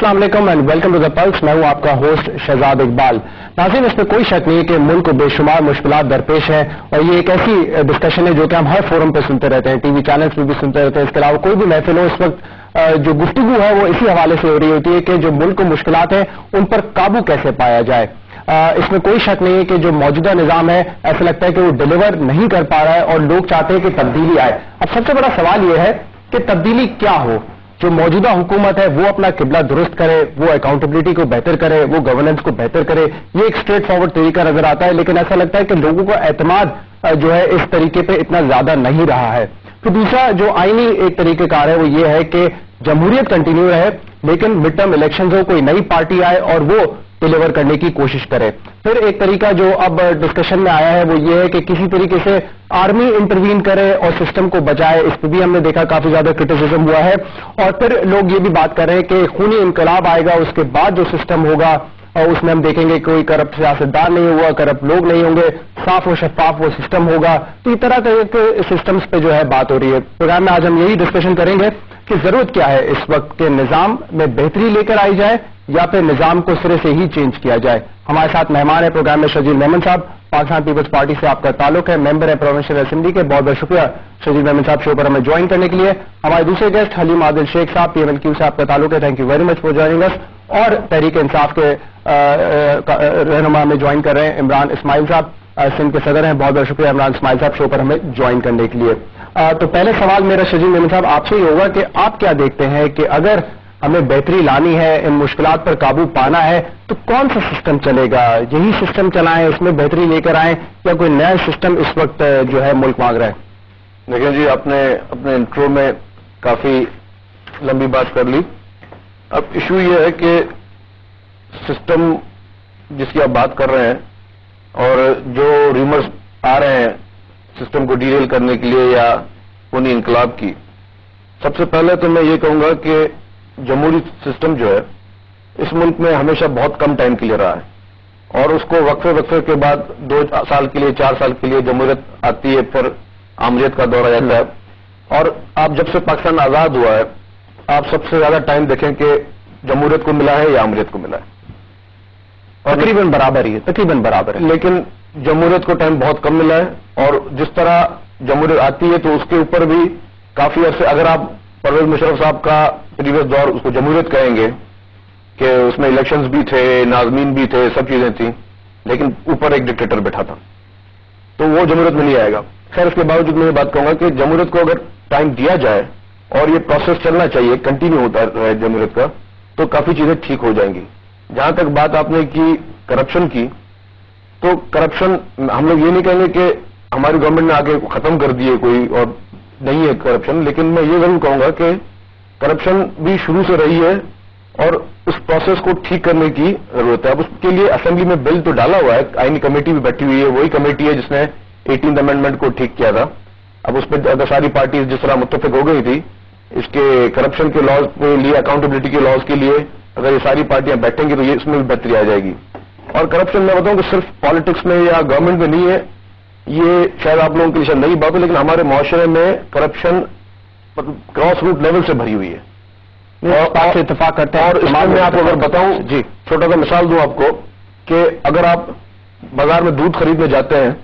अस्सलाम वालेकुम and welcome to the pulse. मैं हूं आपका होस्ट शहजाद इकबाल। नाज़रीन, इसमें कोई शक नहीं है कि मुल्क को बेशुमार मुश्किलात दरपेश है और ये एक ऐसी डिस्कशन है जो कि हम हर फोरम पे सुनते रहते हैं, टीवी चैनल्स पे भी सुनते रहते हैं। इसके अलावा कोई भी महफिल हो, इस वक्त जो गुफ्तगू है वो इसी हवाले से हो रही होती है कि जो मुल्क को मुश्किलात हैं उन पर काबू कैसे पाया जाए। इसमें कोई शक नहीं है कि जो मौजूदा निजाम है ऐसा लगता है कि वो डिलीवर नहीं कर पा रहा है और लोग चाहते हैं कि तब्दीली आए। अब सबसे बड़ा सवाल यह है कि तब्दीली क्या हो। जो मौजूदा हुकूमत है वो अपना किबला दुरुस्त करे, वो अकाउंटेबिलिटी को बेहतर करे, वो गवर्नेंस को बेहतर करे। ये एक स्ट्रेट फॉरवर्ड तरीका नजर आता है, लेकिन ऐसा लगता है कि लोगों का एतमाद जो है इस तरीके पे इतना ज्यादा नहीं रहा है। तो दूसरा जो आईनी एक तरीकेकार है वो ये है कि जमहूरियत कंटिन्यू रहे, लेकिन मिड टर्म इलेक्शन हो, कोई नई पार्टी आए और वो डिलीवर करने की कोशिश करे। फिर एक तरीका जो अब डिस्कशन में आया है वो ये है कि किसी तरीके से आर्मी इंटरवीन करे और सिस्टम को बचाए। इस पर भी हमने देखा काफी ज्यादा क्रिटिसिज्म हुआ है। और फिर लोग ये भी बात कर रहे हैं कि खूनी इनकलाब आएगा, उसके बाद जो सिस्टम होगा और उसमें हम देखेंगे कोई करप्ट सियासतदान नहीं हुआ, करप्ट लोग नहीं होंगे, साफ और शफाफ वो सिस्टम होगा। तो इस तरह के सिस्टम्स पे जो है बात हो रही है। प्रोग्राम में आज हम यही डिस्कशन करेंगे कि जरूरत क्या है इस वक्त के निजाम में बेहतरी लेकर आई जाए या फिर निजाम को सिरे से ही चेंज किया जाए। हमारे साथ मेहमान है प्रोग्राम में शजील मेमन साहब, पाकिस्तान पीपल्स पार्टी से आपका ताल्लुक है, मेंबर है प्रोविंशियल असेंबली के। बहुत बहुत शुक्रिया शजील मेमन साहब शो पर हमें ज्वाइन करने के लिए। हमारे दूसरे गेस्ट हलीम आदिल शेख साहब, PMLQ से आपका ताल्लुक है, thank you very much for joining us. और तहरीक इंसाफ के रहनुमा में ज्वाइन कर रहे हैं इमरान इस्माइल साहब, सिंध के सदर हैं। बहुत बहुत शुक्रिया इमरान इस्माइल साहब शो पर हमें ज्वाइन करने के लिए। तो पहले सवाल मेरा शजील मेमन साहब आपसे ही होगा कि आप क्या देखते हैं कि अगर हमें बेहतरी लानी है, इन मुश्किलात पर काबू पाना है, तो कौन सा सिस्टम चलेगा? यही सिस्टम चलाएं, इसमें बेहतरी लेकर आएं, या कोई नया सिस्टम इस वक्त जो है मुल्क मांग रहा है? देखिए जी, आपने अपने इंट्रो में काफी लंबी बात कर ली। अब इशू ये है कि सिस्टम जिसकी आप बात कर रहे हैं और जो रूमर्स आ रहे हैं सिस्टम को डीरेल करने के लिए या खूनी इनकलाब की, सबसे पहले तो मैं ये कहूंगा कि जमहूरी सिस्टम जो है इस मुल्क में हमेशा बहुत कम टाइम के लिए रहा है और उसको वक्फे के बाद 2 साल के लिए 4 साल के लिए जमहूरियत आती है, फिर आमरीत का दौर आ जाता है। और आप जब से पाकिस्तान आजाद हुआ है आप सबसे ज्यादा टाइम देखें कि जमहूरियत को मिला है या आमरीत को मिला है, और तकरीबन बराबर ही है, तकरीबन बराबर है। लेकिन जमहूरियत को टाइम बहुत कम मिला है और जिस तरह जमहूरियत आती है तो उसके ऊपर भी काफी अर्से, अगर आप परवेज मुशर्रफ साहब का प्रीवियस दौर उसको जमहूरियत कहेंगे कि उसमें इलेक्शंस भी थे, नाज़मीन भी थे, सब चीजें थी, लेकिन ऊपर एक डिक्टेटर बैठा था, तो वो जमहूरियत में नहीं आएगा। खैर, इसके बावजूद मैं ये बात कहूंगा कि जमहूरियत को अगर टाइम दिया जाए और ये प्रोसेस चलना चाहिए, कंटिन्यू होता रहे जमहूरियत का, तो काफी चीजें ठीक हो जाएंगी। जहां तक बात आपने की करप्शन की, तो करप्शन हम लोग ये नहीं कहेंगे कि हमारी गवर्नमेंट ने आके खत्म कर दिए कोई और नहीं है करप्शन, लेकिन मैं ये जरूर कहूंगा कि करप्शन भी शुरू से रही है और उस प्रोसेस को ठीक करने की जरूरत है। अब उसके लिए असेंबली में बिल तो डाला हुआ है, आईनी कमेटी भी बैठी हुई है, वही कमेटी है जिसने 18th अमेंडमेंट को ठीक किया था। अब उस पर अगर सारी पार्टीज जिस तरह मुत्तफिक हो गई थी इसके करप्शन के लॉज के लिए, अकाउंटेबिलिटी के लॉज के लिए, अगर ये सारी पार्टियां बैठेंगी तो ये इसमें भी बेहतरी आ जाएगी। और करप्शन मैं बताऊं कि सिर्फ पॉलिटिक्स में या गवर्नमेंट में नहीं है, ये शायद आप लोगों के लिए शायद नई बात हो, लेकिन हमारे मुआशरे में करप्शन क्रॉस रूट लेवल से भरी हुई है और आपसे इत्तेफाक करते हैं। और इसमें मैं आपको अगर बताऊं जी, छोटा सा मिसाल दूं आपको कि अगर आप बाजार में दूध खरीदने जाते हैं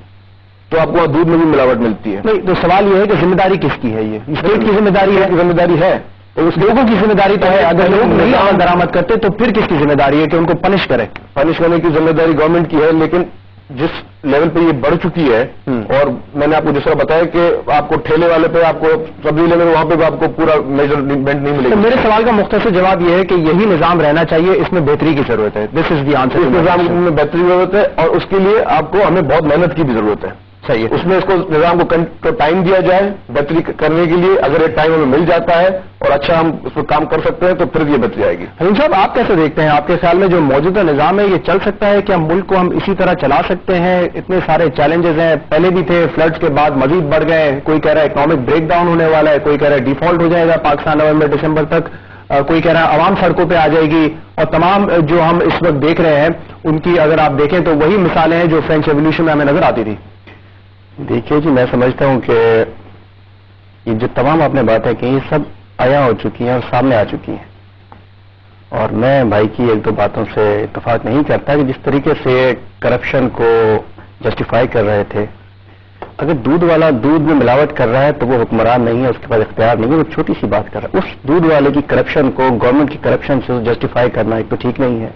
तो आपको वहां दूध में भी मिलावट मिलती है। नहीं, तो सवाल यह है कि जिम्मेदारी किसकी है? ये स्टेट की जिम्मेदारी है? जिम्मेदारी है, तो उस लोगों की जिम्मेदारी तो है। अगर लोग नहीं आमद दरामद करते तो फिर किसकी जिम्मेदारी है कि उनको पनिश करें? पनिश करने की जिम्मेदारी गवर्नमेंट की है, लेकिन जिस लेवल पे ये बढ़ चुकी है, और मैंने आपको जिस तरह बताया कि आपको ठेले वाले पे आपको सब्जी लेने में वहां पे आपको पूरा मेजरमेंट नहीं मिलेगा। तो मेरे सवाल का मुख्तसर जवाब यह है कि यही निजाम रहना चाहिए, इसमें बेहतरी की जरूरत है। This is the answer. इस निजाम में बेहतरी की जरूरत है और उसके लिए आपको हमें बहुत मेहनत की भी जरूरत है। सही है, उसमें इसको निजाम को टाइम दिया जाए बेहतरी करने के लिए। अगर ये टाइम हमें मिल जाता है और अच्छा हम उस पर काम कर सकते हैं तो फिर ये बेहतरी आएगी। हलीम साहब, आप कैसे देखते हैं? आपके ख्याल में जो मौजूदा निजाम है ये चल सकता है? क्या मुल्क को हम इसी तरह चला सकते हैं? इतने सारे चैलेंजेस हैं, पहले भी थे, फ्लड्स के बाद मजीद बढ़ गए। कोई कह रहा है इकोनॉमिक ब्रेक डाउन होने वाला है, कोई कह रहा है डिफॉल्ट हो जाएगा पाकिस्तान नवंबर दिसंबर तक, कोई कह रहा है आवाम सड़कों पे आ जाएगी। और तमाम जो हम इस वक्त देख रहे हैं उनकी अगर आप देखें तो वही मिसालें हैं जो फ्रेंच रेवोल्यूशन में हमें नजर आती थी। देखिए जी, मैं समझता हूं कि ये जो तमाम आपने बातें की सब आया हो चुकी हैं और सामने आ चुकी हैं, اور میں بھائی کی ایک دو باتوں سے اتفاق نہیں کرتا کہ جس طریقے سے کرپشن کو جسٹیفائی کر رہے تھے. اگر دودھ والا دودھ میں ملاوٹ کر رہا ہے تو وہ حکمران نہیں ہے, اس کے پاس اختیار نہیں ہے, وہ چھوٹی سی بات کر رہا ہے. اس دودھ والے کی کرپشن کو گورنمنٹ کی کرپشن سے جسٹیفائی کرنا ایک تو ٹھیک نہیں ہے.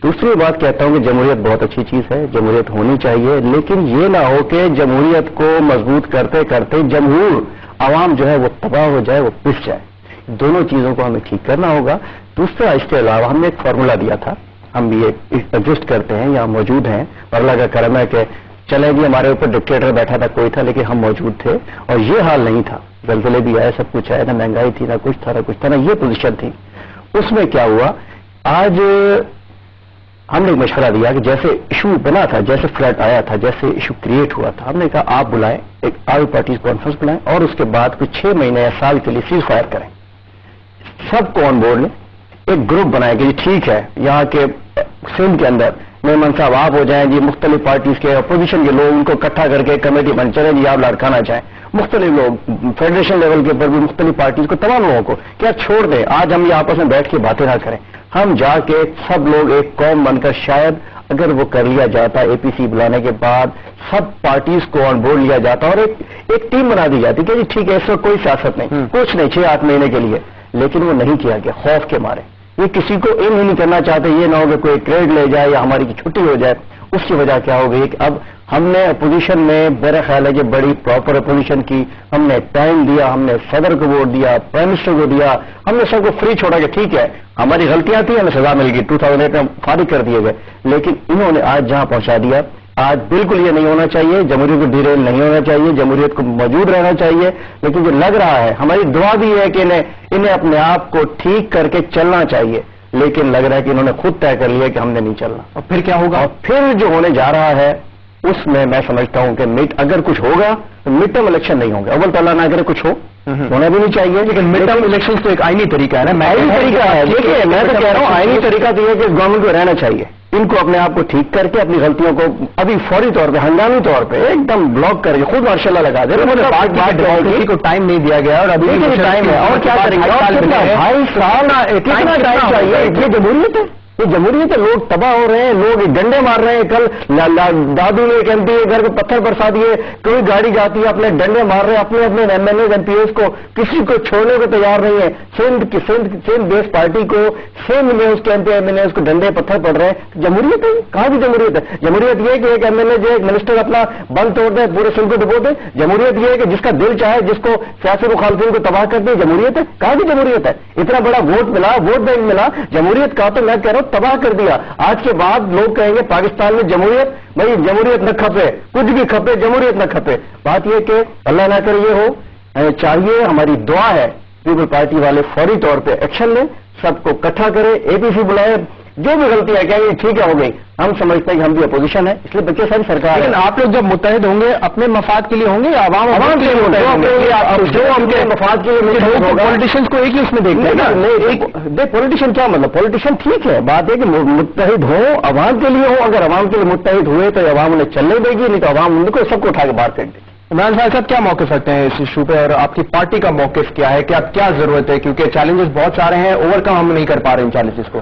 دوسری بات کہتا ہوں کہ جمہوریت بہت اچھی چیز ہے, جمہوریت ہونی چاہیے, لیکن یہ نہ ہو کہ جمہوریت کو مضبوط کرتے کرتے جمہور عوام جو ہے وہ تباہ ہو جائے, وہ پس جائے. دونوں چیزوں کو ہمیں ٹھیک کرنا ہوگا. دوسرا, اس کے علاوہ ہم نے ایک فارمولا دیا تھا, ہم بھی ایک ایڈجسٹ کرتے ہیں, یہاں موجود ہیں, اور اللہ کا کرم ہے کہ چلے جی ہمارے اوپر ڈکٹیٹر بیٹھا تھا کوئی تھا, لیکن ہم موجود تھے, اور یہ حال نہیں تھا. زلزلے بھی آئے, سب کچھ آیا, نہ مہنگائی تھی, نہ کچھ تھا, نہ کچھ تھا, نہ یہ پوزیشن تھی. اس میں کیا ہوا, آج ہم نے مشورہ دیا کہ جیسے ایشو بنا تھا, جیسے فلیٹ آیا تھا, جیسے ایشو کریٹ ہوا تھا, ہم نے کہا آپ بلائیں, ایک آل پارٹیز کانفرنس بلائیں, اور اس کے بعد کچھ 6 مہینے یا سال کے لیے سیز فائر کریں. سب کو آن بورڈ لیں, ایک گروپ بنائے کہ جی ٹھیک ہے, یہاں کے سندھ کے اندر مہمان صاحب آپ ہو جائیں جی, مختلف پارٹیز کے اپوزیشن کے لوگ, ان کو اکٹھا کر کے کمیٹی بن چلیں جی آپ لڑکانا چاہیں, مختلف لوگ فیڈریشن لیول کے اوپر بھی مختلف پارٹیز کو, تمام لوگوں کو کیا چھوڑ دیں. آج ہم یہ آپس میں بیٹھ کے باتیں نہ کریں, ہم جا کے سب لوگ ایک قوم بن کر, شاید اگر وہ کر لیا جاتا, اے پی سی بلانے کے بعد سب پارٹیز کو آن بورڈ لیا جاتا, اور ایک ٹیم بنا دی جاتی کہ جی ٹھیک ہے اس وقت کوئی سیاست نہیں, کچھ نہیں, 6-8 مہینے کے لیے. لیکن وہ نہیں کیا گیا, خوف کے مارے. یہ کسی کو ان ہی نہیں کرنا چاہتے, یہ نہ ہو کہ کوئی کریڈ لے جائے یا ہماری کی چھٹی ہو جائے. اس کی وجہ کیا ہو گئی کہ اب ہم نے اپوزیشن میں, میرا خیال ہے کہ بڑی پراپر اپوزیشن کی, ہم نے ٹائم دیا, ہم نے صدر کو ووٹ دیا, پرائم منسٹر کو دیا, ہم نے سب کو فری چھوڑا کہ ٹھیک ہے ہماری غلطیاں تھیں, ہمیں سزا مل گئی, 2008 میں فارغ کر دیے گئے. لیکن انہوں نے آج جہاں پہنچا دیا, آج بالکل یہ نہیں ہونا چاہیے. جمہوریت کو ڈیریل نہیں ہونا چاہیے, جمہوریت کو موجود رہنا چاہیے. لیکن جو لگ رہا ہے, ہماری دعا بھی ہے کہ انہیں اپنے آپ کو ٹھیک کر کے چلنا چاہیے, لیکن لگ رہا ہے کہ انہوں نے خود طے کر لیا کہ ہم نے نہیں چلنا. اور پھر کیا ہوگا, اور پھر جو ہونے جا رہا ہے اس میں سمجھتا ہوں کہ اگر کچھ ہوگا تو مڈ ٹرم الیکشن نہیں ہوں گے. اول تو اللہ نہ کرے کچھ ہونا بھی نہیں چاہیے, لیکن مڈ ٹرم الیکشن تو ایک آئینی طریقہ ہے نا, آئینی طریقہ ہے. دیکھیے میں تو کہہ رہا ہوں آئینی طریقہ تو یہ کہ گورنمنٹ کو رہنا چاہیے, ان کو اپنے آپ کو ٹھیک کر کے اپنی غلطیوں کو ابھی فوری طور پہ, ہنگامی طور پہ ایک دم بلاک کر کے خود ماشاء اللہ لگا دے. کسی کو ٹائم نہیں دیا گیا, اور ابھی ٹائم ہے, اور کیا کریں گے, 2.5 سال کتنا ٹائم چاہیے. یہ جمہوریت ہے, یہ جمہوریت ہے. لوگ تباہ ہو رہے ہیں, لوگ ڈنڈے مار رہے ہیں. کل دادو نے ایک ایم پی گھر کو پتھر برسا دیے, کوئی گاڑی جاتی ہے اپنے ڈنڈے مار رہے ہیں, اپنے اپنے M L A M P S کو, کسی کو چھوڑنے کو تیار نہیں ہے. سندھ بیس پارٹی کو, سندھ میں اس کے M P M L A کو ڈنڈے پتھر پڑ رہے ہیں. جمہوریت ہے, کہاں کی جمہوریت ہے. جمہوریت یہ ہے کہ ایک ایم ایل اے جو ایک منسٹر اپنا بند توڑ دے, پورے سندھ کو ڈبو دے. جمہوریت یہ ہے کہ جس کا دل چاہے جس کو سیاسی مخالفین کو تباہ کر دے. جمہوریت ہے, کہاں کی جمہوریت ہے. اتنا بڑا ووٹ ملا, ووٹ بینک ملا, جمہوریت کا تو میں کہہ رہا ہوں تباہ کر دیا. آج کے بعد لوگ کہیں گے پاکستان میں جمہوریت, بھائی جمہوریت نہ کھپے, کچھ بھی کھپے, جمہوریت نہ کھپے. بات یہ کہ اللہ نہ کرے یہ ہو, چاہیے, ہماری دعا ہے پیپل پارٹی والے فوری طور پہ ایکشن لیں, سب کو اکٹھا کرے, اے پی سی بلائے, جو بھی غلطیاں کہیں گے ٹھیک ہے ہو گئی. ہم سمجھتے ہیں کہ ہم بھی اپوزیشن ہے, اس لیے بچے ساری سرکار. لیکن آپ لوگ جب متحد ہوں گے اپنے مفاد کے لیے ہوں گے یا عوام کے لیے متحد ہوں گے, جو ہم کے مفاد کے لیے. پولیٹیشینس کو ایک ہی اس میں دیکھتے ہیں نا. پولیٹیشین کیا مطلب, پولیٹیشین ٹھیک ہے, بات ہے کہ متحد ہوں, عوام کے لیے ہوں. اگر عوام کے لیے متحد ہوئے تو عوام انہیں چلنے دے گی, نہیں تو عوام ان کو سب کو اٹھا کے باہر پھینک دے گی. عمران صاحب کیا موقف رکھتے ہیں اس ایشو پہ, اور آپ کی پارٹی کا موقف کیا ہے کہ اب کیا ضرورت ہے, کیونکہ چیلنجز بہت سارے ہیں, اوور کم ہم نہیں کر پا رہے ان چیلنجز کو.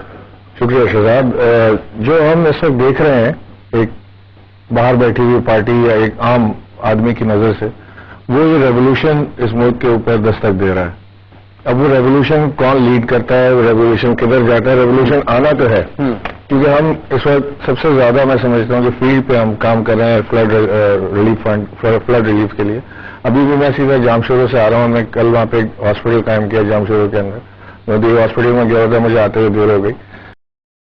شکریہ شہزاد. جو ہم اس وقت دیکھ رہے ہیں ایک باہر بیٹھی ہوئی پارٹی یا ایک عام آدمی کی نظر سے, وہ یہ ریولیوشن اس ملک کے اوپر دستک دے رہا ہے. اب وہ ریولیوشن کون لیڈ کرتا ہے, وہ ریولیوشن کدھر جاتا ہے. ریولیوشن آنا تو ہے, کیونکہ ہم اس وقت سب سے زیادہ میں سمجھتا ہوں کہ فیلڈ پہ ہم کام کر رہے ہیں flood relief fund, flood relief کے لیے. ابھی بھی میں سیدھا جامشورو سے آ رہا ہوں, میں کل وہاں پہ ایک ہاسپٹل قائم کیا جامشورو کے اندر, مودی ہاسپٹل میں گیا ہوتا, مجھے آتے ہوئے دیر ہو گئی.